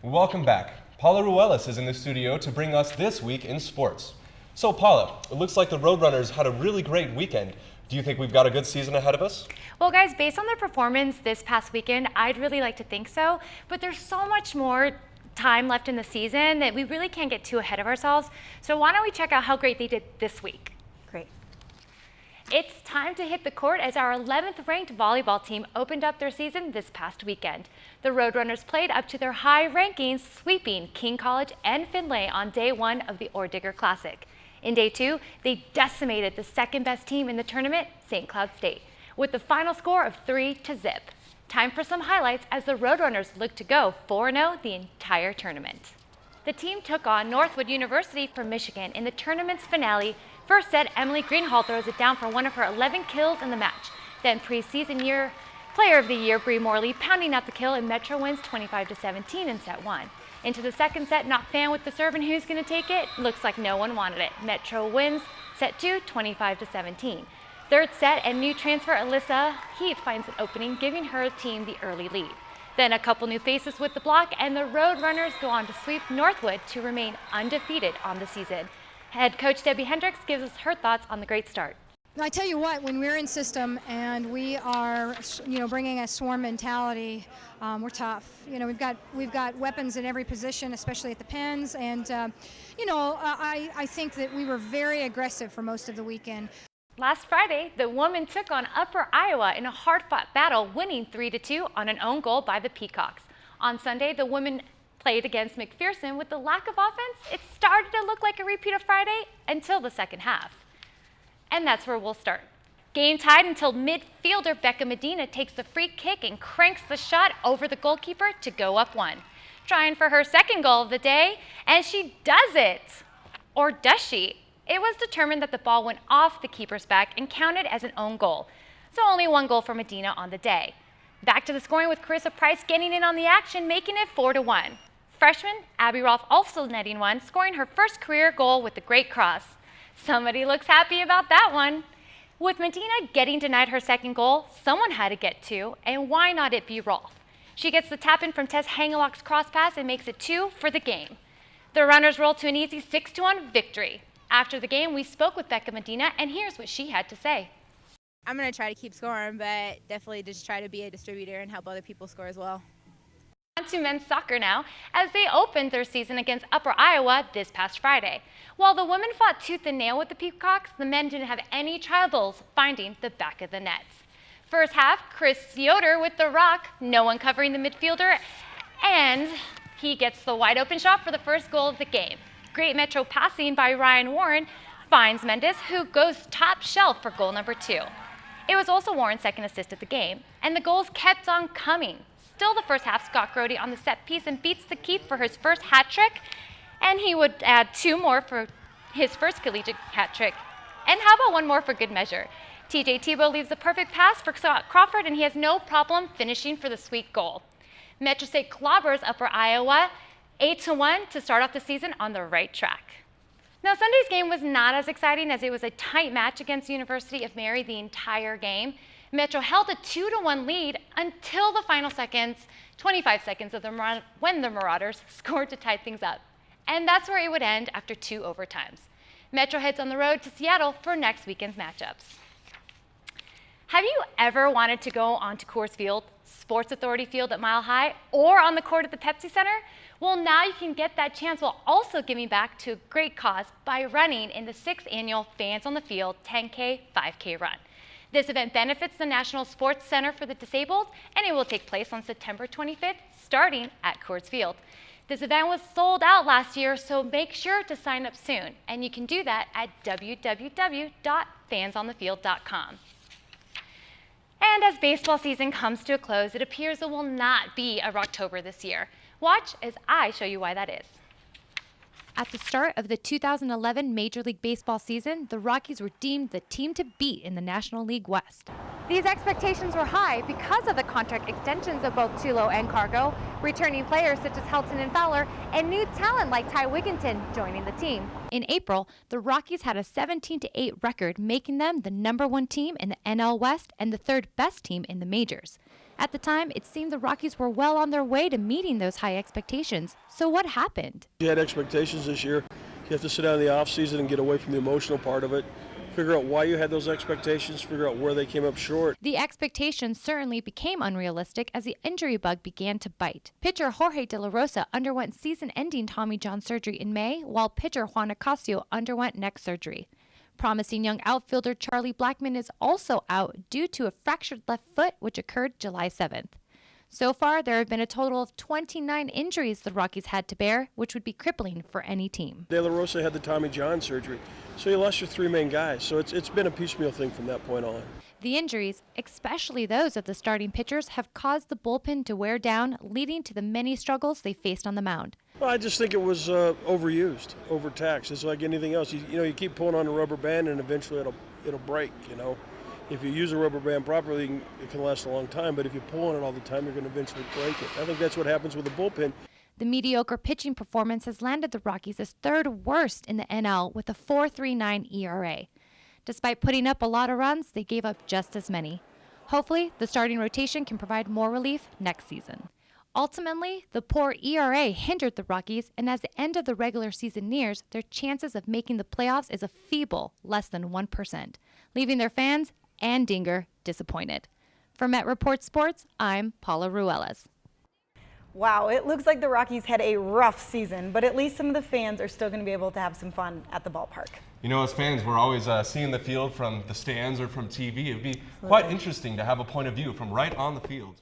Welcome back. Paula Ruelas is in the studio to bring us This Week in Sports. So Paula, it looks like the Roadrunners had a really great weekend. Do you think we've got a good season ahead of us? Well, guys, based on their performance this past weekend, I'd really like to think so. But there's so much more time left in the season that we really can't get too ahead of ourselves. So why don't we check out how great they did this week? Great. It's time to hit the court as our 11th ranked volleyball team opened up their season this past weekend. The Roadrunners played up to their high rankings, sweeping King College and Finlay on day one of the Ore-Digger Classic. In day two, they decimated the second best team in the tournament, St. Cloud State, with the final score of 3-0. Time for some highlights as the Roadrunners look to go 4-0 the entire tournament. The team took on Northwood University from Michigan in the tournament's finale. First set, Emily Greenhall throws it down for one of her 11 kills in the match. Then preseason year player of the year, Bree Morley, pounding out the kill, and Metro wins 25-17 in set one. Into the second set, not Fan with the serve, and who's going to take it? Looks like no one wanted it. Metro wins set two, 25-17. Third set, and new transfer Alyssa Heath finds an opening, giving her team the early lead. Then a couple new faces with the block, and the Roadrunners go on to sweep Northwood to remain undefeated on the season. Head coach Debbie Hendricks gives us her thoughts on the great start. I tell you what, when we're in system and we are, bringing a swarm mentality, we're tough. We've got weapons in every position, especially at the pins, and I think that we were very aggressive for most of the weekend. Last Friday, the women took on Upper Iowa in a hard-fought battle, winning 3-2 on an own goal by the Peacocks. On Sunday, the women played against McPherson. With the lack of offense, it started to look like a repeat of Friday until the second half. And that's where we'll start. Game tied until midfielder Becca Medina takes the free kick and cranks the shot over the goalkeeper to go up one. Trying for her second goal of the day, and she does it. Or does she? It was determined that the ball went off the keeper's back and counted as an own goal. So only one goal for Medina on the day. Back to the scoring with Carissa Price getting in on the action, making it 4-1. Freshman Abby Rolfe also netting one, scoring her first career goal with the great cross. Somebody looks happy about that one. With Medina getting denied her second goal, someone had to get two, and why not it be Rolfe? She gets the tap in from Tess Hangelock's cross pass and makes it 2 for the game. The Runners roll to an easy 6-1 victory. After the game, we spoke with Becca Medina, and here's what she had to say. I'm going to try to keep scoring, but definitely just try to be a distributor and help other people score as well. On to men's soccer now, as they opened their season against Upper Iowa this past Friday. While the women fought tooth and nail with the Peacocks, the men didn't have any troubles finding the back of the nets. First half, Chris Yoder with the rock, no one covering the midfielder, and he gets the wide open shot for the first goal of the game. Great Metro passing by Ryan Warren finds Mendes, who goes top shelf for goal number 2. It was also Warren's second assist of the game, and the goals kept on coming. Still the first half, Scott Grody on the set piece and beats the keep for his first hat trick, and he would add 2 more for his first collegiate hat trick. And how about 1 more for good measure? TJ Tebow leaves the perfect pass for Scott Crawford, and he has no problem finishing for the sweet goal. Metro State clobbers Upper Iowa 8-1 to start off the season on the right track. Now, Sunday's game was not as exciting as it was a tight match against University of Mary the entire game. Metro held a 2-1 lead until the final seconds, 25 seconds when the Marauders scored to tie things up. And that's where it would end after 2 overtimes. Metro heads on the road to Seattle for next weekend's matchups. Have you ever wanted to go onto Coors Field, Sports Authority Field at Mile High, or on the court at the Pepsi Center? Well, now you can get that chance while also giving back to a great cause by running in the 6th annual Fans on the Field 10K, 5K run. This event benefits the National Sports Center for the Disabled, and it will take place on September 25th, starting at Coors Field. This event was sold out last year, so make sure to sign up soon, and you can do that at www.fansonthefield.com. And as baseball season comes to a close, it appears it will not be a Rocktober this year. Watch as I show you why that is. At the start of the 2011 Major League Baseball season, the Rockies were deemed the team to beat in the National League West. These expectations were high because of the contract extensions of both Tulo and Cargo, returning players such as Helton and Fowler, and new talent like Ty Wigginton joining the team. In April, the Rockies had a 17-8 record, making them the #1 team in the NL West and the 3rd best team in the majors. At the time, it seemed the Rockies were well on their way to meeting those high expectations. So what happened? You had expectations this year. You have to sit down in the offseason and get away from the emotional part of it. Figure out why you had those expectations, figure out where they came up short. The expectations certainly became unrealistic as the injury bug began to bite. Pitcher Jorge De La Rosa underwent season-ending Tommy John surgery in May, while pitcher Juan Nicasio underwent neck surgery. Promising young outfielder Charlie Blackmon is also out due to a fractured left foot, which occurred July 7th. So far, there have been a total of 29 injuries the Rockies had to bear, which would be crippling for any team. De La Rosa had the Tommy John surgery, so you lost your three main guys. So it's been a piecemeal thing from that point on. The injuries, especially those of the starting pitchers, have caused the bullpen to wear down, leading to the many struggles they faced on the mound. Well, I just think it was overused, overtaxed. It's like anything else. You keep pulling on a rubber band and eventually it'll break, If you use a rubber band properly, it can last a long time, but if you pull on it all the time, you're going to eventually break it. I think that's what happens with the bullpen. The mediocre pitching performance has landed the Rockies as third worst in the NL with a 4.39 ERA. Despite putting up a lot of runs, they gave up just as many. Hopefully, the starting rotation can provide more relief next season. Ultimately, the poor ERA hindered the Rockies, and as the end of the regular season nears, their chances of making the playoffs is a feeble less than 1%, leaving their fans and Dinger disappointed. For Met Report Sports, I'm Paula Ruelas. Wow, it looks like the Rockies had a rough season, but at least some of the fans are still going to be able to have some fun at the ballpark. As fans, we're always seeing the field from the stands or from TV. It would be quite interesting to have a point of view from right on the field.